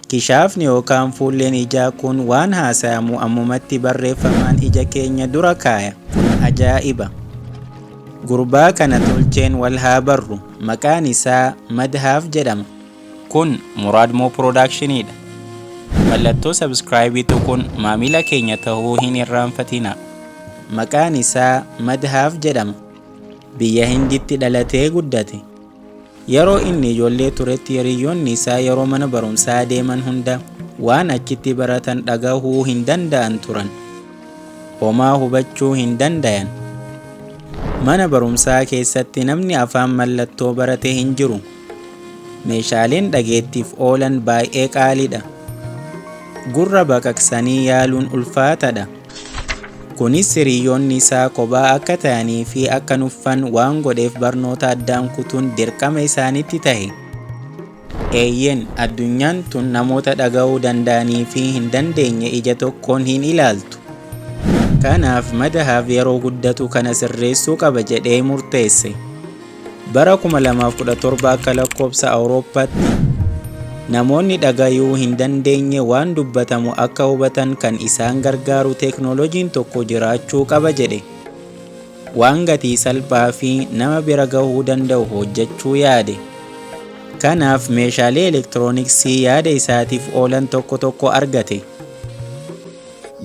Kishaafni yookaan fuulleen ijaa kun waan haasayamu ammumatti barreeffamaan ija keenya dura kaaya. Kun ajaa'iba! Gurbaa kana tolcheen wal haa barru. Maqaan isaa Madhaaf jedhama. Kun Muraad Moo Productionidha. Mallattoo subscribe kun maamila keenya ta'uu hin irraanfatina. Maqaan isaa Madhaaf jedhama. Biyya Hinditti dhalatee guddate. Yeroo inni ijoollee turetti hiriyoonni isaa yeroo mana barumsaa deeman hunda waan achitti baratan dhagahuu hin danda'an turan. Homaa hubachuu hin dandayan. Mana barumsaa keessatti namni afaan mallattoo barate hin jiru. Meeshaaleen dhageettiif oolan baay'ee qaaliidha. Gurra baqaqsanii yaaluun ulfaataadha. Kunis hiriyoonni isaa kophaa akka ta'anii fi akka nuffan waan godheef barnoota addaan kutuun dirqama isaanitti ta'e. Eeyyeen addunyaan tun namoota dhaga'uu danda'anii fi hin dandeenye ija tokkoon hin ilaaltu. Kanaaf Madhaaf yeroo guddatu kana sirreessuu qaba jedhee murteesse. Bara 2017 akka lakkoobsa Awurooppaatti namoonni dhagayuu hin dandeenye waan dubbatamu akka hubatan kan isaan gargaaru teeknooloojiin tokko jiraachuu qaba jedhe. Waan gatii salphaa fi nama bira gahuu danda'u hojjechuu yaade. Kanaaf meeshaalee elektirooniksii yaada isaatiif oolan tokko argate.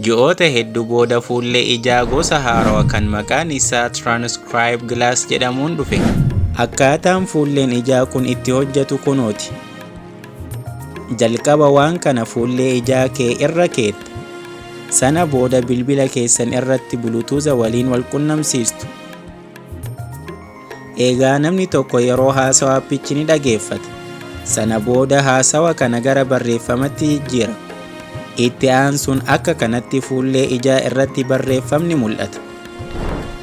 Ji'oota hedduu booda fuullee ijaa gosa haarawaa kan maqaan isaa Transcribe Glass jedhamuun dhufe. Akkaataan fuulleen ijaa kun itti hojjetu kunooti. Jalqaba waan kana fuullee ijaa kee irra keetta. Sana booda bilbila keessan irratti bulutuuza waliin wal qunnamsiistu. Egaa namni tokko yeroo haasawaa appichi ni dhageeffata. Sana booda haasawa kana gara barreeffamatti jijjiira. Itti aansuun akka kanatti fuullee ijaa irratti barreeffamni mul'ata.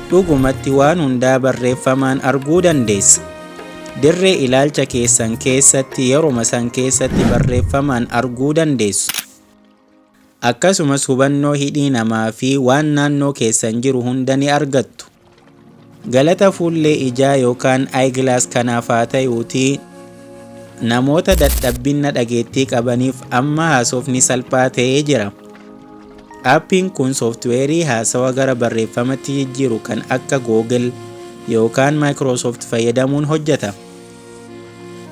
Dhugumatti waan hundaa barreeffamaan arguu dandeessa. Dirree ilaalcha keessan keessatti yeroo san keessatti barreeffamaan arguu dandeessu. Akkasumas hubannoo hidhii namaa fi waan naannoo keessan jiru hunda ni argattu. Galata fuullee ijaa yookaan eyeglass kanaaf haa ta'uutii namoota dadhabbina dhageettii qabaniif amma haasofni salphaa ta'ee jira. Appiin kun sooftiweerii haasawa gara barreeffamatti jijjiiru kan akka Google yookaan Microsoft fayyadamuun hojjeta.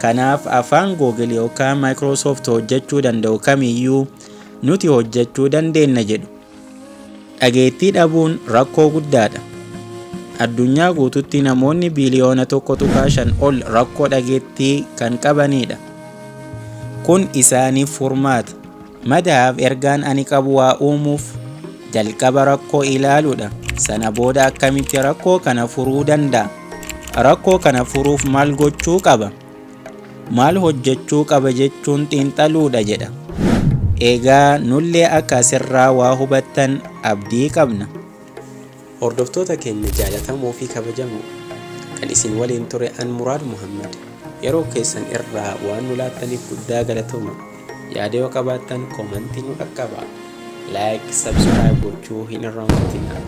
Kanaaf afaan Google yookaan Microsoft hojjechuu danda'u kamiyyuu nuti hojjechuu dandeenya jedhu. Dhageettii dhabuun rakkoo guddaadha. Addunyaa guututti namoonni biliyoona 1.5 ol rakkoo dhageettii kan qabanidha. Kun isaaniif furmaata. Madhaaf ergaan ani qabu waa uumuuf jalqaba rakkoo ilaaluudha. Sana booda akkamitti rakkoo kana furuu danda'a? Rakkoo kana furuuf maal gochuu qaba? Maal hojjechuu qaba jechuun xiinxaluudha jedha. Egaa nullee akka asirraa waa hubattan abdii qabna. Hordoftoota keenya jaallatamoo fi kabajamoo kan isin waliin ture an Muraad Muhammad. Yeroo keessan irraa waan nu laattaniif guddaa galatooma. Yaada yoo qabaattan koomentii nu qaqqabaa. Like, subscribe gochuu hin irraanfatinaa.